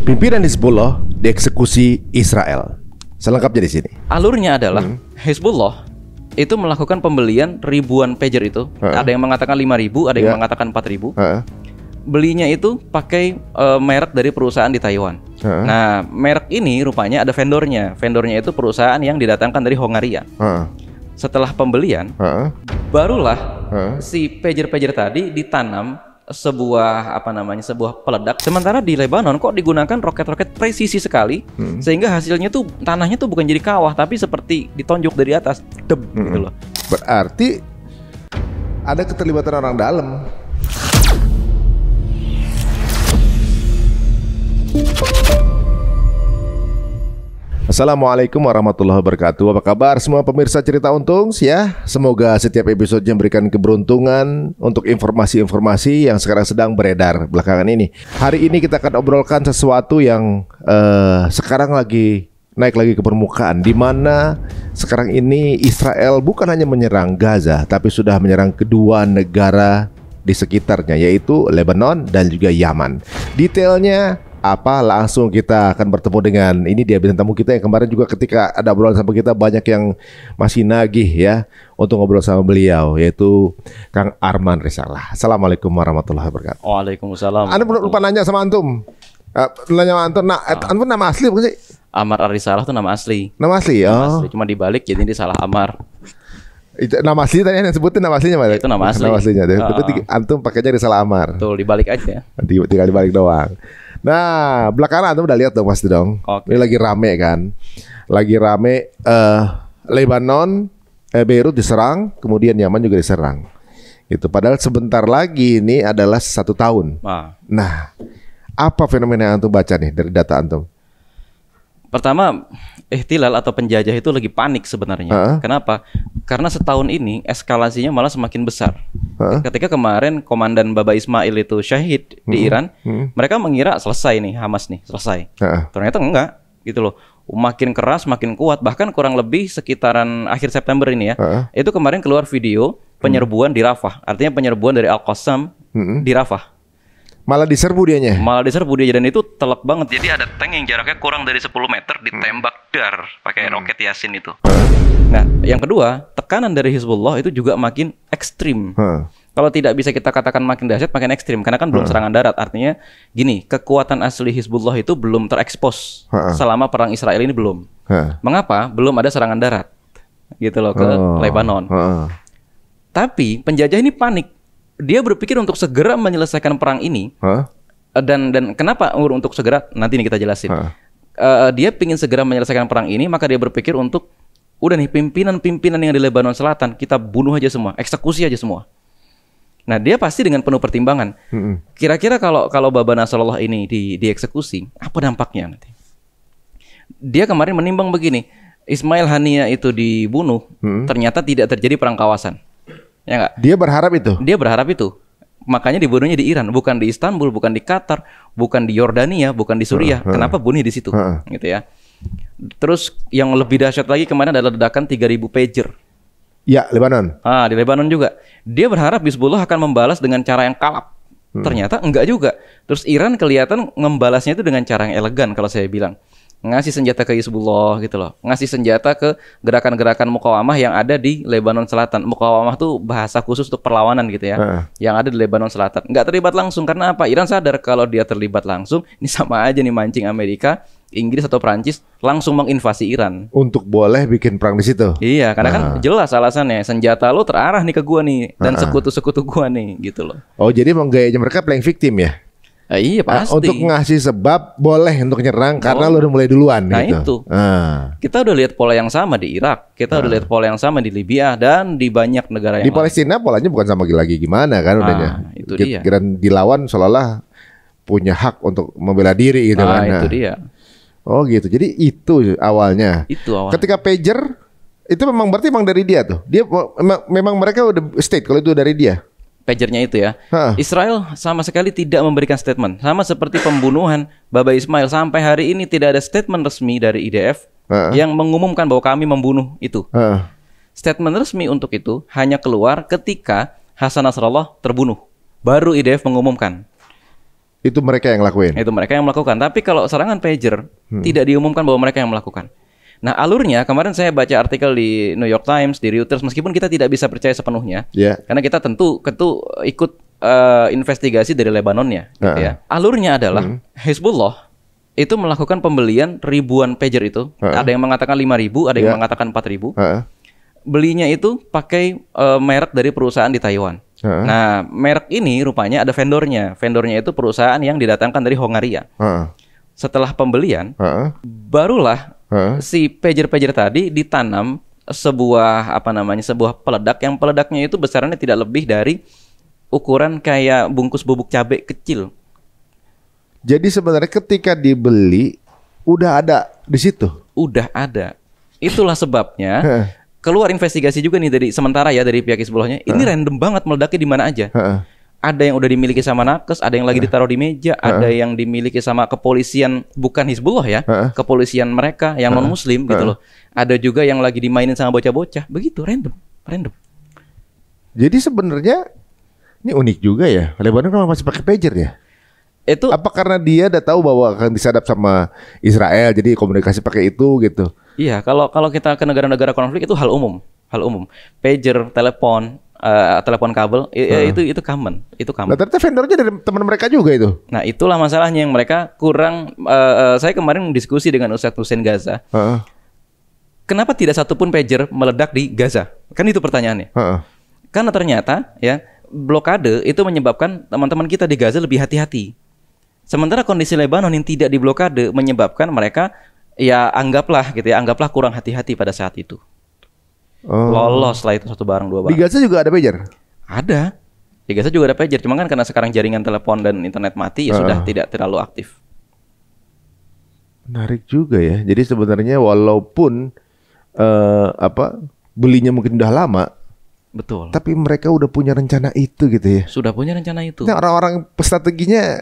Pimpinan Hizbullah dieksekusi Israel. Selengkapnya di sini. Alurnya adalah Hizbullah itu melakukan pembelian ribuan pager itu. Ada yang mengatakan 5.000, ada yang mengatakan 4.000. Belinya itu pakai merek dari perusahaan di Taiwan. Nah, merek ini rupanya ada vendornya. Vendornya itu perusahaan yang didatangkan dari Hongaria. Setelah pembelian, barulah si pager-pager tadi ditanam sebuah sebuah peledak. Sementara di Lebanon kok digunakan roket-roket presisi sekali, sehingga hasilnya tuh tanahnya tuh bukan jadi kawah, tapi seperti ditonjok dari atas, gitu loh. Berarti ada keterlibatan orang dalam. Assalamualaikum warahmatullahi wabarakatuh. Apa kabar semua pemirsa Cerita Untung ya? Semoga setiap episodenya memberikan keberuntungan untuk informasi-informasi yang sekarang sedang beredar belakangan ini. Hari ini kita akan obrolkan sesuatu yang sekarang lagi naik lagi ke permukaan, di mana sekarang ini Israel bukan hanya menyerang Gaza, tapi sudah menyerang kedua negara di sekitarnya, yaitu Lebanon dan juga Yaman. Detailnya apa, langsung kita akan bertemu dengan ini dia bintang tamu kita yang kemarin juga ketika ada obrolan sama kita banyak yang masih nagih ya untuk ngobrol sama beliau, yaitu Kang Arman Risalah. Assalamualaikum warahmatullahi wabarakatuh. Waalaikumsalam. Anda lupa nanya sama antum. Nanya sama antum. Nah, antum nama asli bukan sih? Amar Ar-Risalah itu nama asli. Nama asli. Nama asli. Cuma dibalik jadi dia salah Amar. Itu nama asli tadi yang sebutin nama aslinya mana? Itu nama asli. Nama aslinya. Tapi antum pakainya Risalah Amar. Betul, dibalik aja. Tinggal dibalik doang. Nah, belakangan antum udah lihat dong pasti dong. Ini lagi rame kan. Lagi rame Lebanon, Beirut diserang, kemudian Yaman juga diserang. Gitu. Padahal sebentar lagi ini adalah 1 tahun. Nah, apa fenomena yang antum baca nih dari data antum? Pertama, ihtilal atau penjajah itu lagi panik sebenarnya. Kenapa? Karena setahun ini eskalasinya malah semakin besar. Ketika kemarin Komandan Baba Ismail itu syahid di Iran, mereka mengira selesai nih Hamas nih, selesai. Ternyata enggak, gitu loh. Makin keras, makin kuat. Bahkan kurang lebih sekitaran akhir September ini ya. Itu kemarin keluar video penyerbuan di Rafah. Artinya penyerbuan dari Al-Qassam di Rafah. Malah diserbu dianya. Dan itu telak banget. Jadi ada tank yang jaraknya kurang dari 10 meter ditembak dar pakai roket Yasin itu. Nah, yang kedua, tekanan dari Hizbullah itu juga makin ekstrim. Kalau tidak bisa kita katakan makin dahsyat, makin ekstrim. Karena kan belum serangan darat. Artinya gini, kekuatan asli Hizbullah itu belum terekspos selama perang Israel ini belum. Mengapa? Belum ada serangan darat gitu loh ke Lebanon. Tapi penjajah ini panik. Dia berpikir untuk segera menyelesaikan perang ini. Dan kenapa untuk segera? Nanti nih kita jelasin. Dia ingin segera menyelesaikan perang ini, maka dia berpikir untuk udah nih pimpinan-pimpinan yang di Lebanon Selatan kita bunuh aja semua, eksekusi aja semua. Nah, dia pasti dengan penuh pertimbangan. Kira-kira kalau Baba Nasrallah ini dieksekusi, apa dampaknya nanti? Dia kemarin menimbang begini, Ismail Haniyah itu dibunuh, ternyata tidak terjadi perang kawasan. Ya enggak? Dia berharap itu. Makanya dibunuhnya di Iran, bukan di Istanbul, bukan di Qatar, bukan di Yordania, bukan di Suriah. Kenapa bunuh di situ? Gitu ya. Terus yang lebih dahsyat lagi kemarin adalah ledakan 3.000 pager. Ya, Lebanon. Di Lebanon juga. Dia berharap Hizbullah akan membalas dengan cara yang kalap. Ternyata enggak juga. Terus Iran kelihatan membalasnya itu dengan cara yang elegan kalau saya bilang. Ngasih senjata ke Hizbullah gitu loh. Ngasih senjata ke gerakan-gerakan mukawamah yang ada di Lebanon Selatan. Mukawamah tuh bahasa khusus untuk perlawanan gitu ya. Yang ada di Lebanon Selatan. Nggak terlibat langsung, karena apa? Iran sadar kalau dia terlibat langsung, ini sama aja nih mancing Amerika, Inggris atau Prancis langsung menginvasi Iran. Untuk boleh bikin perang di situ. Iya, karena kan jelas alasannya. Senjata lo terarah nih ke gua nih, dan sekutu-sekutu gua nih gitu loh. Oh, jadi emang gayanya mereka playing victim ya? Iya pasti. Untuk ngasih sebab boleh untuk nyerang karena lo udah mulai duluan. Nah gitu. Itu kita udah lihat pola yang sama di Irak. Kita udah lihat pola yang sama di Libya dan di banyak negara yang di Palestina lain. Polanya bukan sama lagi gimana kan udahnya. Itu dia. Kira-kira dilawan seolah-olah punya hak untuk membela diri gitu kan. Itu dia. Oh gitu. Jadi itu awalnya. Ketika pager itu memang berarti dari dia tuh. Dia memang mereka udah state kalau itu dari dia. Pagernya itu ya. Israel sama sekali tidak memberikan statement. Sama seperti pembunuhan Baba Ismail, sampai hari ini tidak ada statement resmi dari IDF yang mengumumkan bahwa kami membunuh itu. Statement resmi untuk itu hanya keluar ketika Hasan Nasrallah terbunuh. Baru IDF mengumumkan. Itu mereka yang lakuin. Itu mereka yang melakukan. Tapi kalau serangan pager tidak diumumkan bahwa mereka yang melakukan. Nah, alurnya kemarin saya baca artikel di New York Times, di Reuters, meskipun kita tidak bisa percaya sepenuhnya, karena kita tentu ikut investigasi dari Lebanonnya, gitu ya. Alurnya adalah Hizbullah itu melakukan pembelian ribuan pager itu. Ada yang mengatakan 5.000, ada yang mengatakan 4.000. Belinya itu pakai merek dari perusahaan di Taiwan. Nah, merek ini rupanya ada vendornya. Vendornya itu perusahaan yang didatangkan dari Hongaria. Setelah pembelian, barulah si pager-pager tadi ditanam sebuah sebuah peledak yang peledaknya itu besarnya tidak lebih dari ukuran kayak bungkus bubuk cabai kecil. Jadi sebenarnya ketika dibeli udah ada di situ. Udah ada. Itulah sebabnya keluar investigasi juga nih dari sementara ya dari pihak Hizbullahnya. Ini random banget meledaknya di mana aja. Ada yang udah dimiliki sama nakes, ada yang lagi ditaruh di meja, ada yang dimiliki sama kepolisian bukan Hizbullah ya, kepolisian mereka yang non Muslim gitu loh. Ada juga yang lagi dimainin sama bocah-bocah, begitu random. Jadi sebenarnya ini unik juga ya. Lebanon kan masih pakai pager ya. Itu apa karena dia udah tahu bahwa akan disadap sama Israel, jadi komunikasi pakai itu gitu. Iya, kalau kita ke negara-negara konflik itu hal umum. Pager, telepon kabel itu common. Nah, ternyata vendornya dari teman mereka juga itu. Nah, itulah masalahnya yang mereka kurang. Saya kemarin diskusi dengan Ustadz Hussein Gaza. Kenapa tidak satupun pager meledak di Gaza? Kan itu pertanyaannya. Karena ternyata ya blokade itu menyebabkan teman-teman kita di Gaza lebih hati-hati. Sementara kondisi Lebanon yang tidak diblokade menyebabkan mereka anggaplah kurang hati-hati pada saat itu. Lolos lah itu satu barang dua barang. Di Gaza juga ada pager? Ada. Di Gaza juga ada pager, cuma kan karena sekarang jaringan telepon dan internet mati ya sudah tidak terlalu aktif. Menarik juga ya. Jadi sebenarnya walaupun belinya mungkin udah lama, betul. Tapi mereka udah punya rencana itu gitu ya. Sudah punya rencana itu. Nah, orang-orang strateginya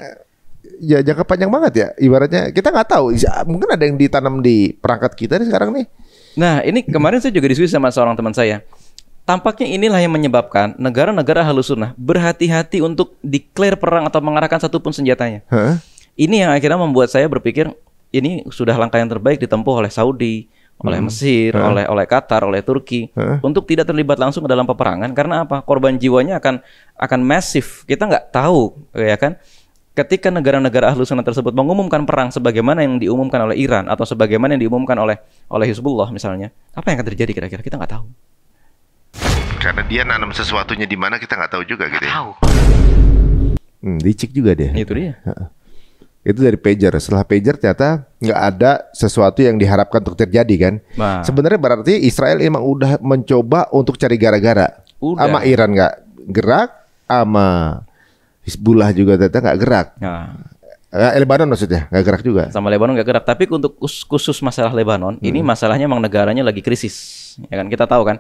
ya jangka panjang banget ya. Ibaratnya kita nggak tahu. Mungkin ada yang ditanam di perangkat kita nih sekarang nih. Nah, ini kemarin saya juga diskusi sama seorang teman saya. Tampaknya inilah yang menyebabkan negara-negara Ahlus Sunnah berhati-hati untuk declare perang atau mengarahkan satupun senjatanya. Ini yang akhirnya membuat saya berpikir ini sudah langkah yang terbaik ditempuh oleh Saudi, oleh Mesir, oleh Qatar, oleh Turki untuk tidak terlibat langsung ke dalam peperangan. Karena apa? Korban jiwanya akan masif. Kita nggak tahu, ya kan? Ketika negara-negara Ahlus Sunnah tersebut mengumumkan perang sebagaimana yang diumumkan oleh Iran atau sebagaimana yang diumumkan oleh Hizbullah misalnya, apa yang akan terjadi kira-kira? Kita nggak tahu. Karena dia nanam sesuatunya di mana kita nggak tahu juga gitu. Tahu. Dicek juga dia. Itu dia. Itu dari pager. Setelah pager ternyata nggak ada sesuatu yang diharapkan untuk terjadi kan. Sebenarnya berarti Israel emang udah mencoba untuk cari gara-gara. Sama Iran nggak gerak, sama Hizbullah juga ternyata nggak gerak. Lebanon maksudnya nggak gerak juga. Sama Lebanon nggak gerak. Tapi untuk khusus masalah Lebanon, ini masalahnya memang negaranya lagi krisis. Ya kan kita tahu kan.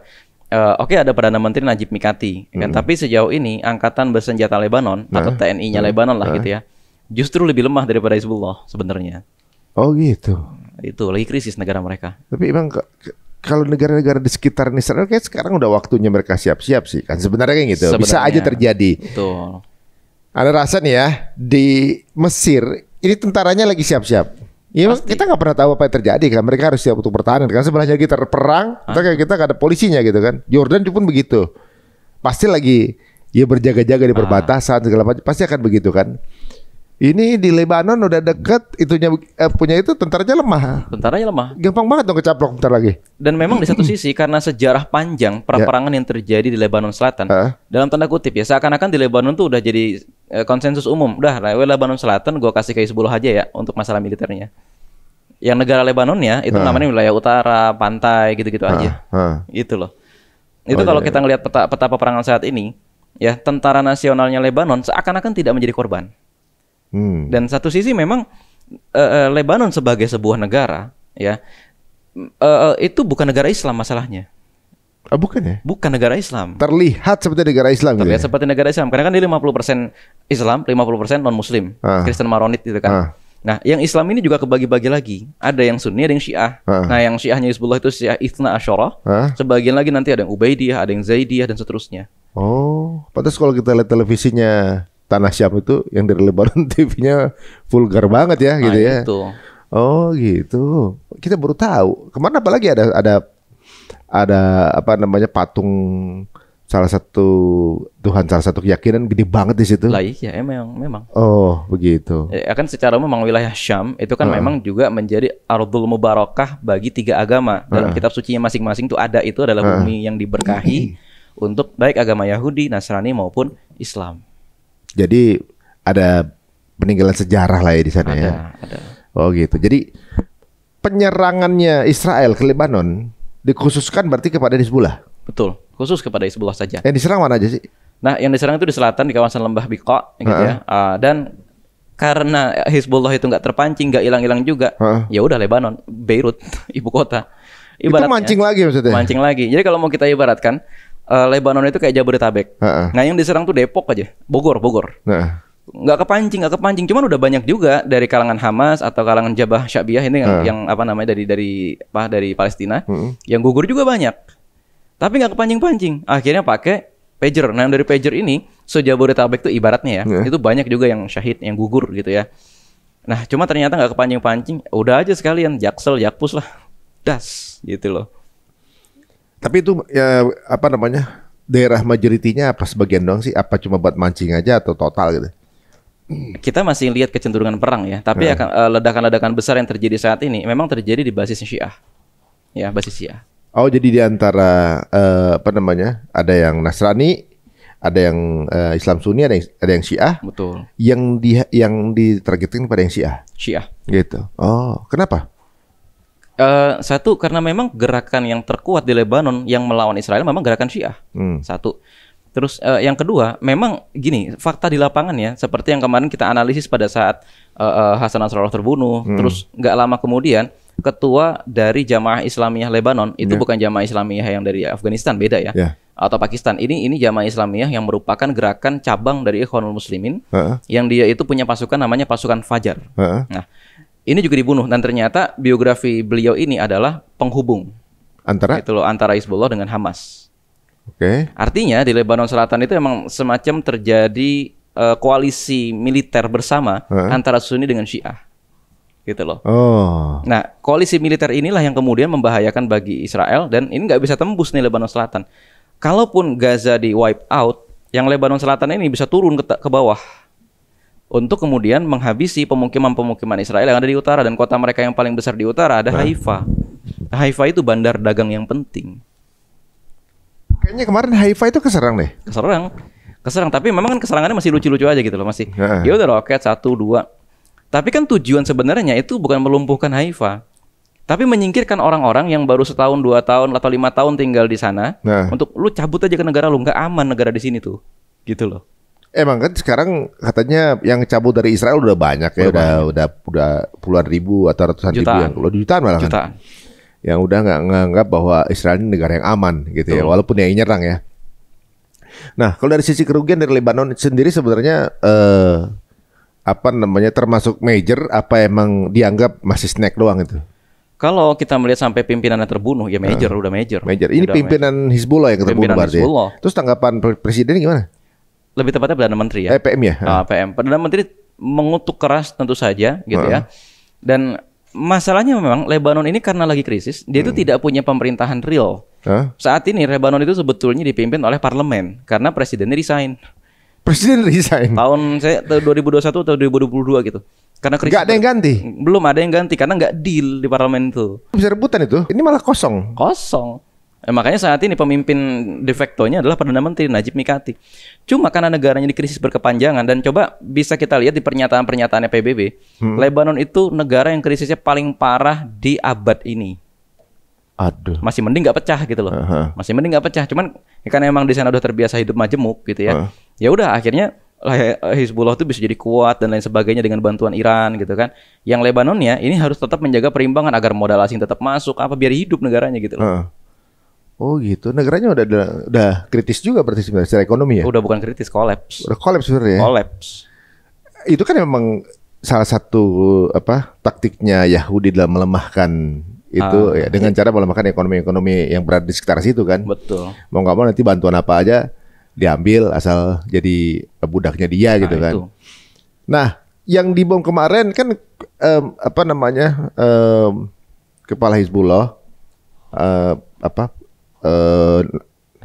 Oke, ada Perdana Menteri Najib Mikati, kan? Tapi sejauh ini Angkatan Bersenjata Lebanon atau TNI-nya Lebanon lah gitu ya, justru lebih lemah daripada Hizbullah sebenarnya. Oh gitu. Itu lagi krisis negara mereka. Tapi emang kalau negara-negara di sekitar Israel kayak sekarang udah waktunya mereka siap-siap sih kan sebenarnya kayak gitu. Bisa aja terjadi. Betul. Ada rasa nih ya di Mesir ini tentaranya lagi siap-siap. Iya, kita nggak pernah tahu apa yang terjadi kan. Mereka harus siap untuk bertahan kan. Sebelahnya kita perang, kita nggak ada polisinya gitu kan. Jordan pun begitu. Pasti lagi ya berjaga-jaga di perbatasan segala macam. Pasti akan begitu kan. Ini di Lebanon udah deket, punya itu tentaranya lemah. Gampang banget dong kecaplok bentar lagi. Dan memang di satu sisi karena sejarah panjang peperangan yang terjadi di Lebanon Selatan, dalam tanda kutip ya, seakan-akan di Lebanon tuh udah jadi konsensus umum. Udah, Lebanon Selatan gue kasih ke Hizbullah aja ya untuk masalah militernya. Yang negara Lebanonnya itu namanya wilayah utara, pantai gitu-gitu aja. Itu loh. Itu kalau kita ngelihat peta peperangan saat ini, ya tentara nasionalnya Lebanon seakan-akan tidak menjadi korban. Dan satu sisi memang Lebanon sebagai sebuah negara, ya itu bukan negara Islam masalahnya. Bukan ya? Bukan negara Islam. Terlihat seperti negara Islam. Terlihat seperti negara Islam. Karena kan dia 50% Islam, 50% non-Muslim, Kristen Maronit gitu kan. Nah, yang Islam ini juga kebagi-bagi lagi. Ada yang Sunni, ada yang Syiah. Nah, yang Syiahnya Hizbullah itu Syiah Itsna Asyarah. Sebagian lagi nanti ada yang Ubaidiyah, ada yang Zaidiyah dan seterusnya. Oh, pantas kalau kita lihat televisinya tanah Syam itu yang dari Lebanon TV-nya vulgar banget ya gitu ya. Itu. Oh gitu. Kita baru tahu. Kemana apalagi ada apa namanya patung salah satu Tuhan, salah satu keyakinan gede banget di situ. Lah iya memang. Oh begitu. Kan secara umum memang wilayah Syam itu kan memang juga menjadi Ardul Mubarakah bagi 3 agama. Dalam kitab sucinya masing-masing itu adalah bumi yang diberkahi untuk baik agama Yahudi, Nasrani maupun Islam. Jadi ada peninggalan sejarah lah ya di sana ya. Ada. Oh gitu. Jadi penyerangannya Israel ke Lebanon dikhususkan berarti kepada Hizbullah. Betul, khusus kepada Hizbullah saja. Yang diserang mana aja sih? Nah, yang diserang itu di selatan di kawasan lembah Biqa gitu ya. Dan karena Hizbullah itu nggak terpancing, nggak hilang-hilang juga, ya udah Lebanon, Beirut, ibu kota. Ibaratnya, itu mancing lagi maksudnya? Mancing lagi. Jadi kalau mau kita ibaratkan, Lebanon itu kayak Jabodetabek. Nah, yang diserang tuh Depok aja, Bogor. Nggak kepancing. Cuman udah banyak juga dari kalangan Hamas atau kalangan Jabah Sya'biyah ini yang apa namanya dari Palestina, yang gugur juga banyak. Tapi nggak kepancing-pancing. Akhirnya pakai pager. Nah, dari pager ini, se-Jabodetabek itu ibaratnya ya, itu banyak juga yang syahid, yang gugur gitu ya. Nah, cuma ternyata nggak kepancing-pancing. Udah aja sekalian Jaksel, Jakpus lah, das gitu loh. Tapi itu ya apa namanya, daerah majoritinya apa sebagian doang sih? Apa cuma buat mancing aja atau total gitu? Kita masih lihat kecenderungan perang ya. Tapi ledakan-ledakan besar yang terjadi saat ini memang terjadi di basis Syiah. Ya, basis Syiah. Oh, jadi di antara apa namanya, ada yang Nasrani, ada yang Islam Sunni, ada yang Syiah. Betul. Yang ditargetkan pada yang Syiah. Syiah. Gitu. Oh, kenapa? Satu, karena memang gerakan yang terkuat di Lebanon yang melawan Israel memang gerakan Syiah. Satu. Terus yang kedua, memang gini, fakta di lapangan ya, seperti yang kemarin kita analisis pada saat Hasan Nasrallah terbunuh. Terus nggak lama kemudian ketua dari Jamaah Islamiyah Lebanon itu bukan Jamaah Islamiyah yang dari Afghanistan, beda ya, atau Pakistan. Ini Jamaah Islamiyah yang merupakan gerakan cabang dari Ikhwanul Muslimin, yang dia itu punya pasukan namanya pasukan Fajar. Nah, ini juga dibunuh dan ternyata biografi beliau ini adalah penghubung antara Hizbullah dengan Hamas. Artinya di Lebanon Selatan itu emang semacam terjadi koalisi militer bersama antara Sunni dengan Syiah. Gitu loh. Nah, koalisi militer inilah yang kemudian membahayakan bagi Israel dan ini nggak bisa tembus nih Lebanon Selatan. Kalaupun Gaza di wipe out, yang Lebanon Selatan ini bisa turun ke bawah untuk kemudian menghabisi pemukiman-pemukiman Israel yang ada di utara, dan kota mereka yang paling besar di utara ada Haifa. Haifa itu bandar dagang yang penting. Kayaknya kemarin Haifa itu keserang deh. Keserang, tapi memang kan keserangannya masih lucu-lucu aja gitu loh, masih. Ya udah roket 1, 2. Tapi kan tujuan sebenarnya itu bukan melumpuhkan Haifa, tapi menyingkirkan orang-orang yang baru 1 tahun, 2 tahun, atau 5 tahun tinggal di sana. Untuk lu cabut aja ke negara lu, nggak aman negara di sini tuh, gitu loh. Emang kan sekarang katanya yang cabut dari Israel udah banyak ya, udah puluhan ribu atau ratusan ribu, yang jutaan malah kan. Yang udah nggak nganggap bahwa Israel ini negara yang aman gitu ya, walaupun yang nyerang ya. Nah, kalau dari sisi kerugian dari Lebanon sendiri sebenarnya apa namanya, termasuk major apa emang dianggap masih snack doang itu? Kalau kita melihat sampai pimpinannya terbunuh, ya major, udah major. Ini pimpinan Hizbullah yang terbunuh berarti. Terus tanggapan presiden gimana? Lebih tepatnya Perdana Menteri ya. PM ya? PM. Perdana Menteri mengutuk keras tentu saja gitu ya. Dan masalahnya memang Lebanon ini karena lagi krisis, dia itu tidak punya pemerintahan real. Saat ini Lebanon itu sebetulnya dipimpin oleh parlemen karena presidennya resign. Presiden resign. Tahun 2021 atau 2022 gitu. Karena krisis. Gak ada yang ganti? Belum ada yang ganti karena nggak deal di parlemen itu. Bisa rebutan itu? Ini malah kosong. Makanya saat ini pemimpin de facto-nya adalah Perdana Menteri Najib Mikati. Cuma karena negaranya di krisis berkepanjangan, dan coba bisa kita lihat di pernyataan-pernyataannya PBB, Lebanon itu negara yang krisisnya paling parah di abad ini. Aduh. Masih mending nggak pecah gitu loh. Masih mending nggak pecah. Cuman karena emang di sana udah terbiasa hidup majemuk gitu ya. Ya udah akhirnya Hizbullah itu bisa jadi kuat dan lain sebagainya dengan bantuan Iran gitu kan. Yang Lebanonnya ini harus tetap menjaga perimbangan agar modal asing tetap masuk, biar hidup negaranya gitu loh. Oh gitu. Negaranya udah kritis juga berarti sebenarnya secara ekonomi ya? Udah bukan kritis, kolaps. Udah kolaps sebenarnya. Kolaps. Itu kan memang salah satu taktiknya Yahudi dalam melemahkan itu ya, dengan cara melemahkan ekonomi-ekonomi yang berada di sekitar situ kan. Betul. Mau nggak mau nanti bantuan apa aja diambil asal jadi budaknya dia gitu kan. Itu. Nah, yang dibom kemarin kan kepala Hizbullah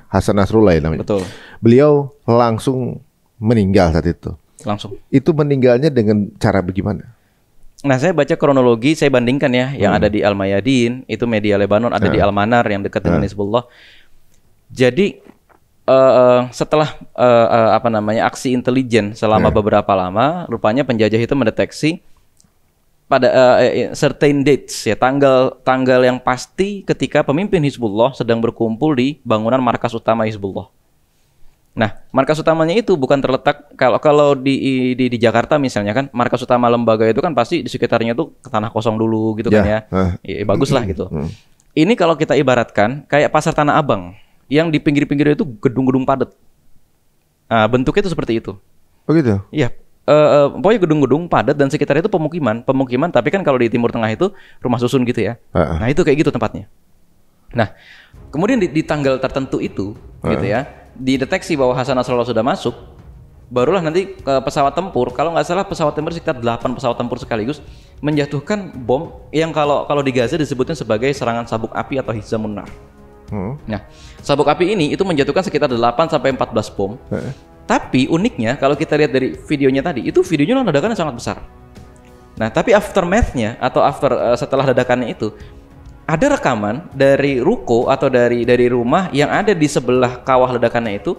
Hasan Nasrullah ya namanya. Betul. Beliau langsung meninggal saat itu. Langsung. Itu meninggalnya dengan cara bagaimana? Nah, saya baca kronologi, saya bandingkan ya, yang ada di Al-Mayadin, itu media Lebanon, ada di Al-Manar yang dekat dengan Hizbullah. Jadi setelah aksi intelijen selama beberapa lama, rupanya penjajah itu mendeteksi pada certain dates ya, tanggal yang pasti ketika pemimpin Hizbullah sedang berkumpul di bangunan markas utama Hizbullah. Nah, markas utamanya itu bukan terletak kalau di Jakarta misalnya kan, markas utama lembaga itu kan pasti di sekitarnya tuh tanah kosong dulu gitu kan ya. Ya bagus lah gitu. Ini kalau kita ibaratkan kayak pasar Tanah Abang yang di pinggir-pinggirnya itu gedung-gedung padat. Nah, bentuknya itu seperti itu. Oh gitu? Iya. Pokoknya gedung-gedung padat dan sekitarnya itu pemukiman, tapi kan kalau di Timur Tengah itu rumah susun gitu ya. Nah, itu kayak gitu tempatnya. Nah, kemudian di tanggal tertentu itu gitu ya, dideteksi bahwa Hasan Nasrallah sudah masuk, barulah nanti pesawat tempur, kalau nggak salah pesawat tempur sekitar 8 pesawat tempur sekaligus menjatuhkan bom yang kalau di Gaza disebutnya sebagai serangan sabuk api atau Hizamun Nar. Nah, sabuk api ini itu menjatuhkan sekitar 8 sampai 14 bom. Tapi uniknya kalau kita lihat dari videonya tadi, itu videonya ledakannya sangat besar. Nah, tapi aftermath-nya atau setelah ledakannya itu ada rekaman dari ruko atau dari rumah yang ada di sebelah kawah ledakannya itu,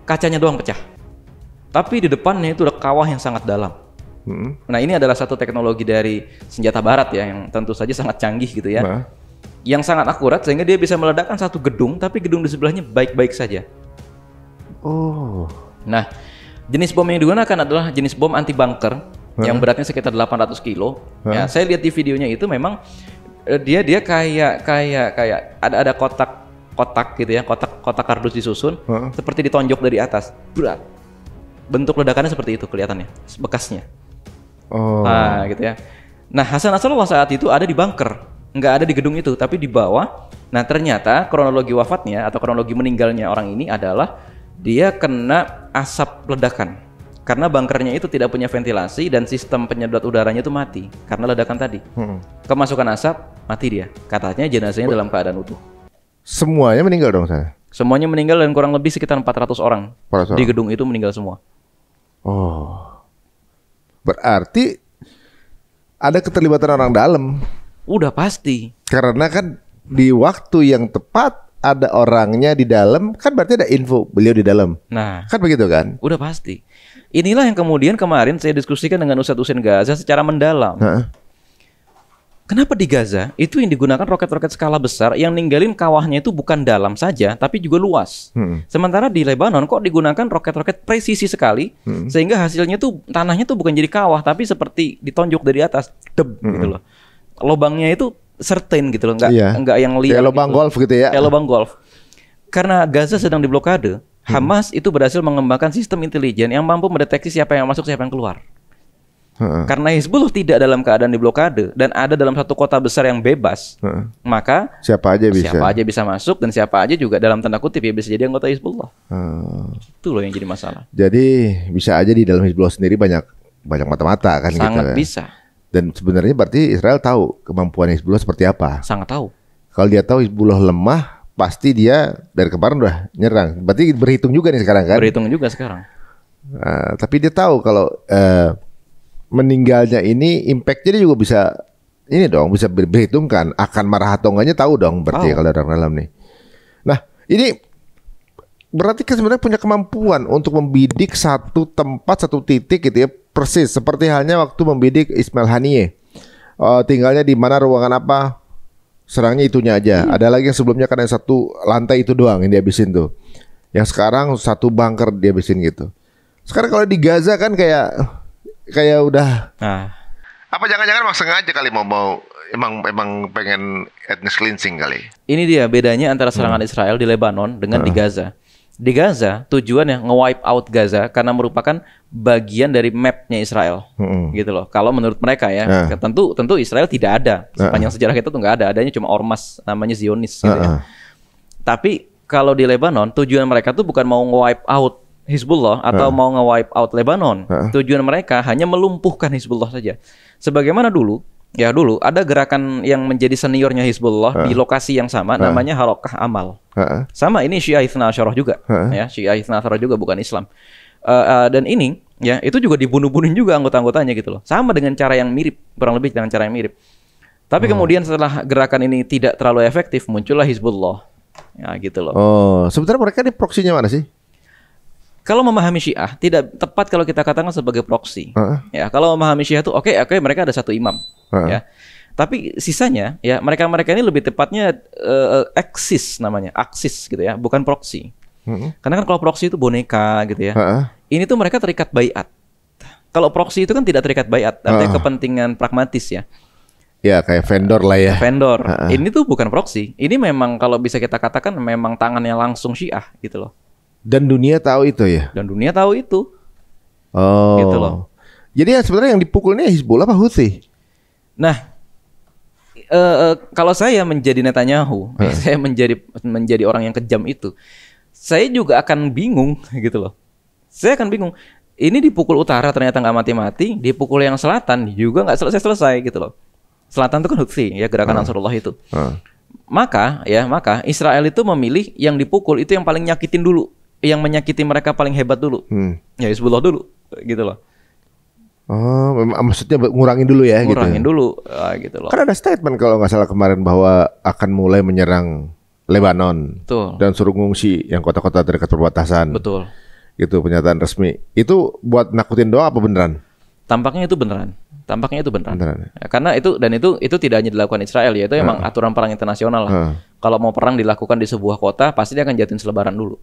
kacanya doang pecah. Tapi di depannya itu ada kawah yang sangat dalam. Nah, ini adalah satu teknologi dari senjata barat ya, yang tentu saja sangat canggih gitu ya. Yang sangat akurat sehingga dia bisa meledakkan satu gedung, tapi gedung di sebelahnya baik-baik saja. Nah, jenis bom yang digunakan adalah jenis bom anti bunker yang beratnya sekitar 800 kilo. Ya, saya lihat di videonya itu memang dia kayak ada kotak gitu ya, kotak kardus disusun seperti ditonjok dari atas. Berat. Bentuk ledakannya seperti itu kelihatannya, bekasnya. Nah, gitu ya. Nah, Hasan Nasrallah saat itu ada di bunker, nggak ada di gedung itu, tapi di bawah. Nah, ternyata kronologi wafatnya atau kronologi meninggalnya orang ini adalah dia kena asap ledakan. Karena bunkernya itu tidak punya ventilasi dan sistem penyedot udaranya itu mati karena ledakan tadi. Kemasukan asap, mati dia. Katanya jenazahnya dalam keadaan utuh. Semuanya meninggal dong saya? Semuanya meninggal dan kurang lebih sekitar 400 orang di gedung itu meninggal semua. Berarti ada keterlibatan orang dalam. Udah pasti. Karena kan di waktu yang tepat ada orangnya di dalam, kan berarti ada info beliau di dalam. Nah, kan begitu kan? Udah pasti. Inilah yang kemudian kemarin saya diskusikan dengan Ustadz Husain Gaza secara mendalam. Kenapa di Gaza itu yang digunakan roket-roket skala besar yang ninggalin kawahnya itu bukan dalam saja, tapi juga luas. Sementara di Lebanon kok digunakan roket-roket presisi sekali, sehingga hasilnya tuh tanahnya tuh bukan jadi kawah, tapi seperti ditonjok dari atas, gitu loh. Lobangnya itu certain gitu loh, enggak yang liar. Kayak lubang golf gitu ya. Kayak lubang golf. Karena Gaza sedang diblokade, Hamas itu berhasil mengembangkan sistem intelijen yang mampu mendeteksi siapa yang masuk, siapa yang keluar. Karena Hizbullah tidak dalam keadaan diblokade dan ada dalam satu kota besar yang bebas, maka siapa aja bisa masuk dan siapa aja juga dalam tanda kutip ya bisa jadi anggota Hizbullah. Itu loh yang jadi masalah. Jadi bisa aja di dalam Hizbullah sendiri banyak mata-mata kan. Sangat gitu, bisa. Dan sebenarnya berarti Israel tahu kemampuan Hizbullah seperti apa. Sangat tahu. Kalau dia tahu Hizbullah lemah, pasti dia dari kemarin udah nyerang. Berarti berhitung juga nih sekarang kan? Berhitung juga sekarang. Tapi dia tahu kalau meninggalnya ini impact-nya dia juga bisa ini dong, bisa berhitungkan akan marah atau enggaknya tahu dong berarti kalau orang dalam nih. Nah, ini berarti kan sebenarnya punya kemampuan untuk membidik satu tempat, satu titik gitu ya, persis seperti halnya waktu membidik Ismail Haniyeh. Tinggalnya di mana, ruangan apa, serangnya itunya aja. Ada lagi yang sebelumnya kan yang satu lantai itu doang yang dihabisin tuh. Yang sekarang satu bunker dihabisin gitu. Sekarang kalau di Gaza kan kayak udah. Apa jangan-jangan emang sengaja kali mau emang pengen ethnic cleansing kali. Ini dia bedanya antara serangan Israel di Lebanon dengan di Gaza. Di Gaza tujuannya nge-wipe out Gaza karena merupakan bagian dari mapnya Israel, gitu loh. Kalau menurut mereka ya, tentu Israel tidak ada sepanjang sejarah kita tuh nggak ada, adanya cuma ormas namanya Zionis, gitu ya. Tapi kalau di Lebanon tujuan mereka tuh bukan mau nge-wipe out Hizbullah atau mau nge-wipe out Lebanon. Tujuan mereka hanya melumpuhkan Hizbullah saja. Sebagaimana dulu ada gerakan yang menjadi seniornya Hizbullah di lokasi yang sama, namanya Harokah Amal. Sama, ini Syiah Itsna Asyarah juga, ya, Syiah Itsna Asyarah juga, bukan Islam. Dan ini, ya, itu juga dibunuh-bunuhin juga anggota-anggotanya gitu loh. Sama dengan cara yang mirip, kurang lebih dengan cara yang mirip. Tapi kemudian setelah gerakan ini tidak terlalu efektif, muncullah Hizbullah. Ya, gitu loh. Oh, sebenarnya mereka di proksinya mana sih? Kalau memahami Syiah tidak tepat kalau kita katakan sebagai proksi. Ya, kalau memahami Syiah itu oke, mereka ada satu imam, ya. Tapi sisanya, ya, mereka ini lebih tepatnya aksis namanya, aksis gitu ya, bukan proksi. Karena kan kalau proksi itu boneka gitu ya. Ini tuh mereka terikat baiat. Kalau proksi itu kan tidak terikat baiat, artinya kepentingan pragmatis ya. Ya, kayak vendor lah ya. Vendor. Ini tuh bukan proksi. Ini memang kalau bisa kita katakan memang tangannya langsung Syiah gitu loh. Dan dunia tahu itu ya? Dan dunia tahu itu. Oh. Gitu loh. Jadi sebenarnya yang dipukulnya Hizbullah apa Houthi? Nah, kalau saya menjadi Netanyahu, saya menjadi orang yang kejam itu, saya juga akan bingung gitu loh. Saya akan bingung. Ini dipukul utara ternyata nggak mati-mati, dipukul yang selatan juga nggak selesai-selesai gitu loh. Selatan itu kan Houthi, ya, gerakan Ansarullah itu. Maka Israel itu memilih yang dipukul itu yang paling nyakitin dulu. Yang menyakiti mereka paling hebat dulu, ya Hizbullah dulu, gitu loh. Oh, maksudnya ngurangin dulu ya? Ngurangin gitu. dulu, gitu loh. Kan ada statement kalau nggak salah kemarin bahwa akan mulai menyerang Lebanon. Betul. Dan suruh ngungsi yang kota-kota dekat perbatasan. Betul. Itu pernyataan resmi. Itu buat nakutin doang apa beneran? Tampaknya itu beneran. Beneran. Ya, karena itu tidak hanya dilakukan Israel ya, itu emang aturan perang internasional lah. Kalau mau perang dilakukan di sebuah kota, pasti dia akan jatuhin selebaran dulu.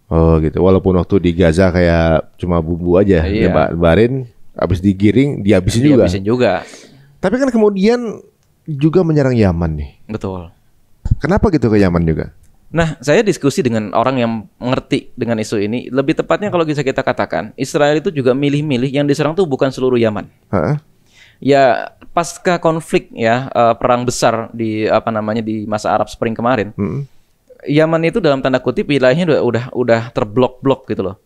Oh gitu. Walaupun waktu di Gaza kayak cuma bumbu aja, dia barin, habis digiring, dihabisin juga. Tapi kan kemudian juga menyerang Yaman nih. Betul. Kenapa gitu ke Yaman juga? Nah, saya diskusi dengan orang yang mengerti dengan isu ini. Lebih tepatnya kalau bisa kita katakan, Israel itu juga milih-milih yang diserang tuh bukan seluruh Yaman. Ya, pasca konflik ya, perang besar di di masa Arab Spring kemarin. Yaman itu dalam tanda kutip wilayahnya udah terblok-blok gitu loh.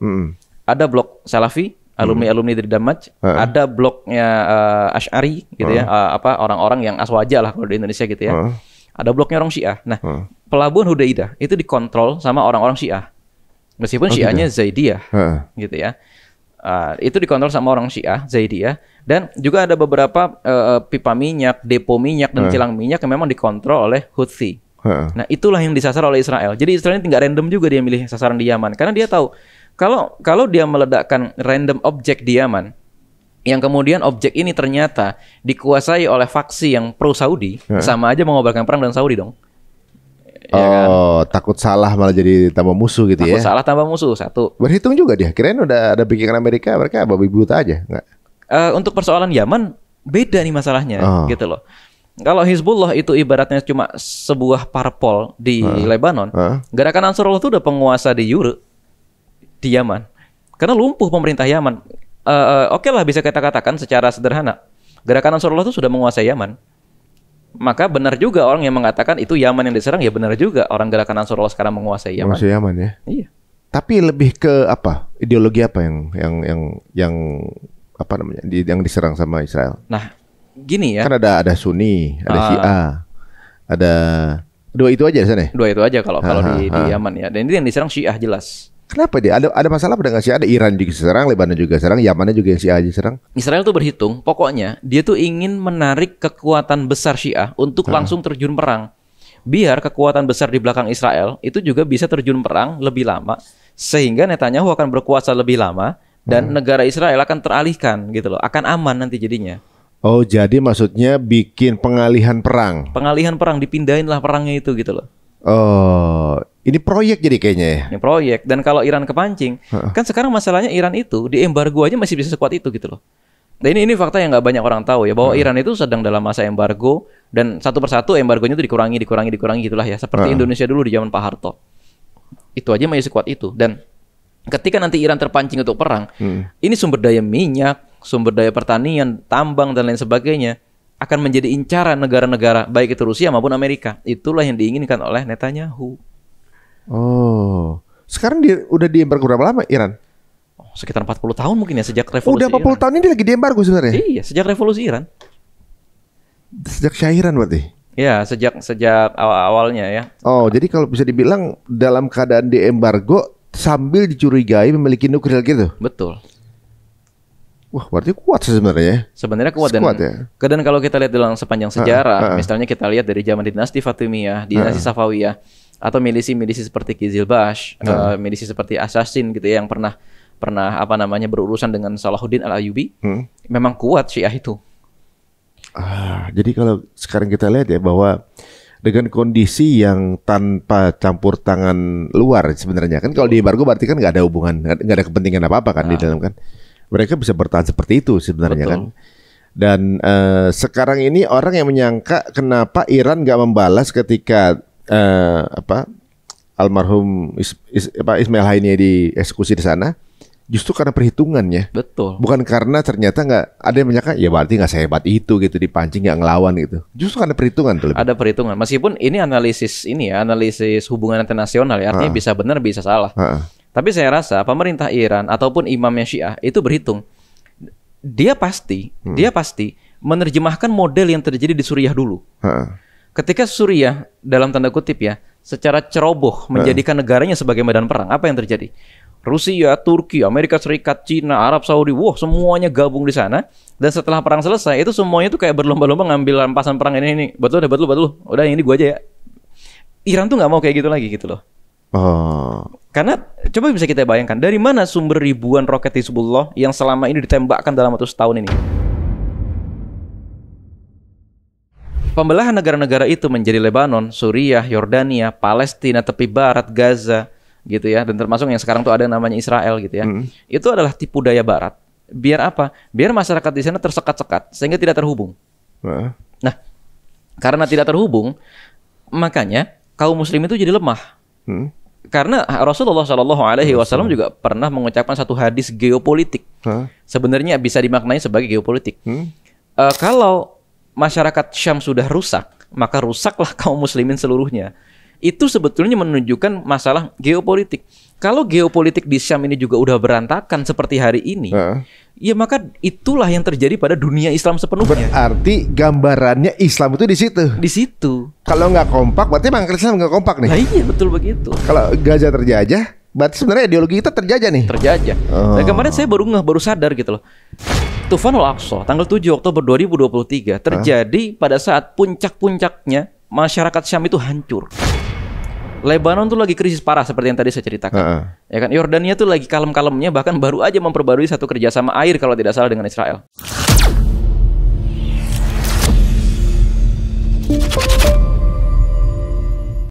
Ada blok Salafi, alumni dari Damaj, ada bloknya Asy'ari gitu ya, orang-orang yang aswaja lah kalau di Indonesia gitu ya. Ada bloknya orang Syiah. Nah, pelabuhan Hudaidah itu dikontrol sama orang-orang Syiah. Meskipun Syiahnya Zaidiyah gitu ya. Itu dikontrol sama orang Syiah, Zaidiyah, dan juga ada beberapa pipa minyak, depo minyak dan kilang minyak yang memang dikontrol oleh Houthi. Nah, itulah yang disasar oleh Israel. Jadi Israel ini tidak random juga dia milih sasaran di Yaman, karena dia tahu kalau dia meledakkan random objek di Yaman, yang kemudian objek ini ternyata dikuasai oleh faksi yang pro Saudi, sama aja mengobarkan perang dengan Saudi dong. Ya kan? Takut salah malah jadi tambah musuh gitu ya. Takut salah tambah musuh, satu. Berhitung juga dia. Kirain udah ada pikiran Amerika, mereka babi buta aja, enggak? Untuk persoalan Yaman beda nih masalahnya, gitu loh. Kalau Hizbullah itu ibaratnya cuma sebuah parpol di Lebanon, gerakan Ansarullah itu udah penguasa di Yaman. Karena lumpuh pemerintah Yaman. Oke lah bisa kita katakan secara sederhana, gerakan Ansarullah itu sudah menguasai Yaman. Maka benar juga orang yang mengatakan itu Yaman yang diserang, ya benar juga orang gerakan Ansarullah sekarang menguasai Yaman. Menguasai Yaman ya. Iya. Tapi lebih ke apa? Ideologi apa yang apa namanya? Yang diserang sama Israel? Nah, gini ya. Kan ada Sunni, ada Syiah, ada dua itu aja di sana. Dua itu aja kalau di Yaman ya. Dan itu yang diserang Syiah jelas. Kenapa dia? Ada masalah pada nggak sih? Ada Iran juga serang, Lebanon juga serang, Yamannya juga yang Syiah aja serang. Israel tuh berhitung, pokoknya dia tuh ingin menarik kekuatan besar Syiah untuk langsung terjun perang. Biar kekuatan besar di belakang Israel itu juga bisa terjun perang lebih lama, sehingga Netanyahu akan berkuasa lebih lama dan negara Israel akan teralihkan gitu loh, akan aman nanti jadinya. Oh, jadi maksudnya bikin pengalihan perang. Pengalihan perang, dipindahin lah perangnya itu gitu loh. Oh, ini proyek jadi kayaknya ya. Ini proyek. Dan kalau Iran kepancing, kan sekarang masalahnya Iran itu di embargo aja masih bisa sekuat itu gitu loh. Dan ini fakta yang nggak banyak orang tahu ya, bahwa Iran itu sedang dalam masa embargo dan satu persatu embargonya itu dikurangi gitulah ya. Seperti Indonesia dulu di zaman Pak Harto. Itu aja masih sekuat itu. Dan ketika nanti Iran terpancing untuk perang, ini sumber daya minyak, sumber daya pertanian, tambang dan lain sebagainya akan menjadi incaran negara-negara baik itu Rusia maupun Amerika. Itulah yang diinginkan oleh Netanyahu. Oh, sekarang dia udah diembargo berapa lama Iran? Sekitar 40 tahun mungkin ya, sejak revolusi Udah 40 Iran. tahun ini lagi diembargo sebenarnya? Iya, sejak revolusi Iran. Sejak Syahiran berarti? Ya, sejak awalnya ya. Oh, jadi kalau bisa dibilang dalam keadaan diembargo sambil dicurigai memiliki nuklir gitu? Betul. Wah, berarti kuat sih sebenarnya. Sebenarnya kuat ya? Dan kalau kita lihat dalam sepanjang sejarah, misalnya kita lihat dari zaman dinasti Fatimiyah, dinasti Safawiyah, atau milisi-milisi seperti Qizilbash, milisi seperti Assassin gitu ya, yang pernah berurusan dengan Salahuddin Al-Ayyubi, memang kuat Syiah itu. Jadi kalau sekarang kita lihat ya bahwa dengan kondisi yang tanpa campur tangan luar sebenarnya kan, kalau di embargo berarti kan nggak ada hubungan, nggak ada kepentingan apa-apa kan di dalam kan, mereka bisa bertahan seperti itu sebenarnya. Betul. Kan. Dan sekarang ini orang yang menyangka kenapa Iran nggak membalas ketika almarhum Ismail Haniyeh dieksekusi di sana. Justru karena perhitungannya. Betul. Bukan karena ternyata ada yang menyangka ya berarti nggak sehebat itu gitu, dipancing nggak ngelawan gitu. Justru karena perhitungan tuh. Ada perhitungan. Meskipun ini analisis hubungan internasional ya, artinya bisa benar bisa salah. Tapi saya rasa pemerintah Iran ataupun imamnya Syiah itu berhitung. Dia pasti menerjemahkan model yang terjadi di Suriah dulu. Ketika Suriah dalam tanda kutip ya, secara ceroboh menjadikan negaranya sebagai medan perang, apa yang terjadi? Rusia, Turki, Amerika Serikat, Cina, Arab Saudi, semuanya gabung di sana. Dan setelah perang selesai, itu semuanya tuh kayak berlomba-lomba ngambil rampasan perang ini. Buat lu. Udah ini gua aja ya. Iran tuh nggak mau kayak gitu lagi gitu loh. Karena coba bisa kita bayangkan, dari mana sumber ribuan roket Hizbullah yang selama ini ditembakkan dalam waktu setahun ini? Pembelahan negara-negara itu menjadi Lebanon, Suriah, Yordania, Palestina, tepi barat, Gaza, gitu ya, dan termasuk yang sekarang tuh ada namanya Israel gitu ya. Itu adalah tipu daya barat. Biar apa? Biar masyarakat di sana tersekat-sekat sehingga tidak terhubung. Nah, karena tidak terhubung, makanya kaum muslim itu jadi lemah. Karena Rasulullah SAW juga pernah mengucapkan satu hadis geopolitik. Sebenarnya bisa dimaknai sebagai geopolitik. Kalau masyarakat Syam sudah rusak, maka rusaklah kaum muslimin seluruhnya. Itu sebetulnya menunjukkan masalah geopolitik. Kalau geopolitik di Syam ini juga udah berantakan seperti hari ini, ya maka itulah yang terjadi pada dunia Islam sepenuhnya. Berarti gambarannya Islam itu di situ. Di situ. Kalau nggak kompak, berarti memang Islam nggak kompak nih. Nah iya, betul begitu. Kalau Gaza terjajah, berarti sebenarnya ideologi kita terjajah nih. Terjajah. Dan kemarin saya baru sadar gitu loh. Tufanul Aqsa tanggal 7 Oktober 2023 terjadi pada saat puncak-puncaknya masyarakat Syam itu hancur. Lebanon tuh lagi krisis parah seperti yang tadi saya ceritakan. Ya kan, Yordania tuh lagi kalem-kalemnya, bahkan baru aja memperbarui satu kerjasama air kalau tidak salah dengan Israel.